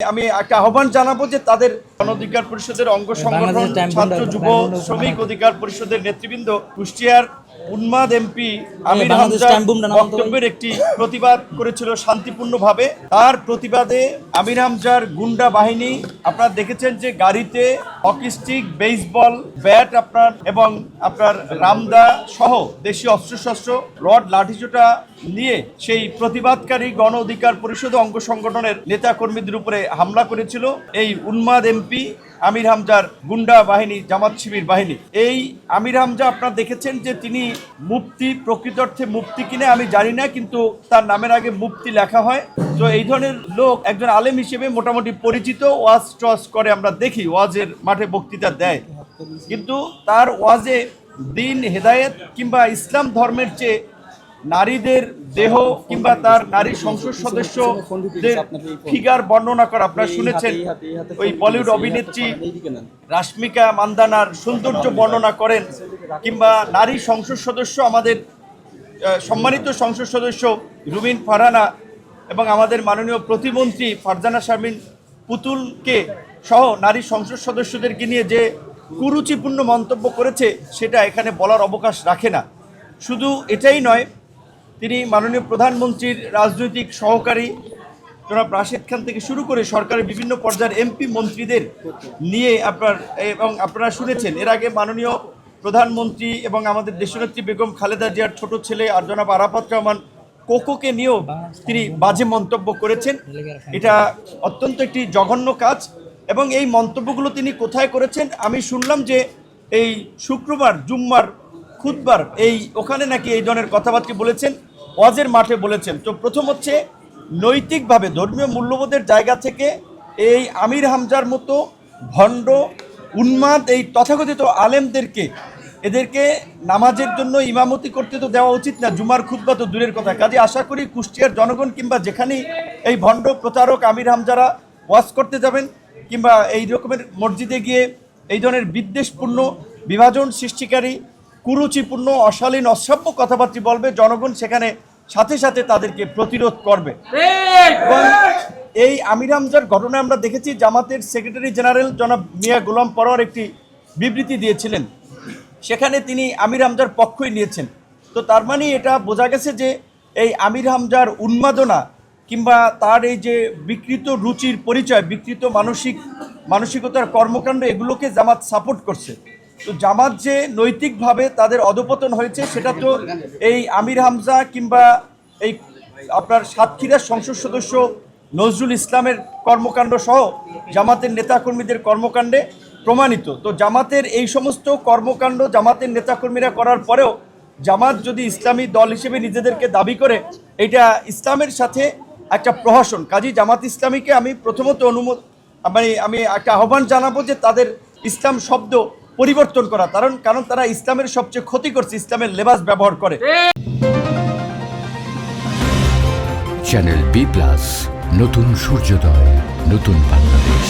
আমি একটা আহ্বান জানাবো যে তাদের গণ অধিকার পরিষদের অঙ্গ সংগঠন ছাত্র যুব শ্রমিক অধিকার পরিষদের নেতৃবৃন্দ কুষ্টিয়ার উন্মাদ এমপি আমির হামজার বক্তব্যের একটি প্রতিবাদ করেছিল শান্তিপূর্ণভাবে। তার প্রতিবাদে আমির হামজার গুন্ডা বাহিনী আপনারা দেখেছেন যে গাড়িতে হকি স্টিক, বেসবল ব্যাট এবং আপনার রামদা সহ দেশীয় অস্ত্রশস্ত্র, রড, লাঠিসোঁটা নিয়ে সেই প্রতিবাদকারী গণ অধিকার পরিষদ অঙ্গ সংগঠনের নেতা কর্মীদের উপরে হামলা করেছিল এই উন্মাদ এমপি আমির হামজার গুন্ডা বাহিনী, জামাত শিবির বাহিনী। এই আমির হামজা আপনারা দেখেছেন যে তিনি মুফতি, প্রকৃত অর্থে মুফতি কিনে আমি জানি না, কিন্তু তার নামের আগে মুফতি লেখা হয়। তো এই ধরনের লোক একজন আলেম হিসেবে মোটামুটি পরিচিত, ওয়াজ টস করে আমরা দেখি, ওয়াজের মাঠে বক্তৃতা দেয়, কিন্তু তার ওয়াজে দিন, হেদায়েত কিংবা ইসলাম ধর্মের চেয়ে নারীদের দেহ কিংবা তার নারী সংসদ সদস্যদের ফিগার বর্ণনা করা, আপনারা শুনেছেন ওই বলিউড অভিনেত্রী রাশমিকা মান্দানার সৌন্দর্য বর্ণনা করেন, কিংবা নারী সংসদ সদস্য, আমাদের সম্মানিত সংসদ সদস্য রুমিন ফারহানা এবং আমাদের মাননীয় প্রতিমন্ত্রী ফারজানা শারমিন পুতুলকে সহ নারী সংসদ সদস্যদেরকে নিয়ে যে কুরুচিপূর্ণ মন্তব্য করেছে সেটা এখানে বলার অবকাশ রাখে না। শুধু এটাই নয়, তিনি মাননীয় প্রধানমন্ত্রীর রাজনৈতিক সহকারী জনাব রাশেদ খান থেকে শুরু করে সরকারের বিভিন্ন পর্যায়ের এমপি মন্ত্রীদের নিয়ে আপনারা শুনেছেন এর আগে মাননীয় প্রধানমন্ত্রী এবং আমাদের দেশনেত্রী বেগম খালেদা জিয়ার ছোট ছেলে আর জনাব আরাফাত রহমান কোকোকে নিয়েও তিনি বাজে মন্তব্য করেছেন। এটা অত্যন্ত একটি জঘন্য কাজ। এবং এই মন্তব্যগুলো তিনি কোথায় করেছেন? আমি শুনলাম যে এই শুক্রবার জুম্মার খুতবার ওখানে নাকি এই ধরনের কথাবার্তা বলেছেন, ওয়াজের মাঠে বলেছেন। তো প্রথম হচ্ছে, নৈতিকভাবে ধর্মীয় মূল্যবোধের জায়গা থেকে এই আমির হামজার মতো ভণ্ড, উন্মাদ এই তথাকথিত আলেমদেরকে, এদেরকে নামাজের জন্য ইমামতি করতে তো দেওয়া উচিত না, জুমার খুতবা তো দূরের কথা। কাজে আশা করি কুষ্টিয়ার জনগণ কিংবা যেখানেই এই ভণ্ড প্রচারক আমির হামজারা ওয়াজ করতে যাবেন কিংবা এই রকমের মসজিদে গিয়ে এই ধরনের বিদ্বেষপূর্ণ, বিভাজন সৃষ্টিকারী, কুরুচিপূর্ণ, অশালীন, অসভ্য কথাবার্তা বলবে, জনগণ সেখানে সাথে সাথে তাদেরকে প্রতিরোধ করবে। এবং এই আমির হামজার ঘটনায় আমরা দেখেছি জামাতের সেক্রেটারি জেনারেল জনাব মিয়া গোলাম পরোয়ার একটি বিবৃতি দিয়েছিলেন, সেখানে তিনি আমির হামজার পক্ষই নিয়েছেন। তো তার মানে এটা বোঝা গেছে যে এই আমির হামজার উন্মাদনা কিংবা তার এই যে বিকৃত রুচির পরিচয়, বিকৃত মানসিকতার কর্মকাণ্ড, এগুলোকে জামাত সাপোর্ট করছে। তো জামাত যে নৈতিকভাবে তাদের অধপতন হয়েছে সেটা তো এই আমির হামজা কিংবা এই আপনার সাতক্ষীরার সংসদ সদস্য নজরুল ইসলামের কর্মকাণ্ড সহ জামাতের নেতাকর্মীদের কর্মকাণ্ডে প্রমাণিত। তো জামাতের এই সমস্ত কর্মকাণ্ড জামাতের নেতাকর্মীরা করার পরেও জামাত যদি ইসলামী দল হিসেবে নিজেদেরকে দাবি করে, এটা ইসলামের সাথে একটা প্রহসন। কাজী জামাত ইসলামীকে আমি প্রথমত আমি একটা আহ্বান জানাবো যে তাদের ইসলাম শব্দ পরিবর্তন করা, কারণ তারা ইসলামের সবচেয়ে ক্ষতি করছে, ইসলামের লেবাস ব্যবহার করে। চ্যানেল বি+, নতুন সূর্যোদয়, নতুন বাংলাদেশ।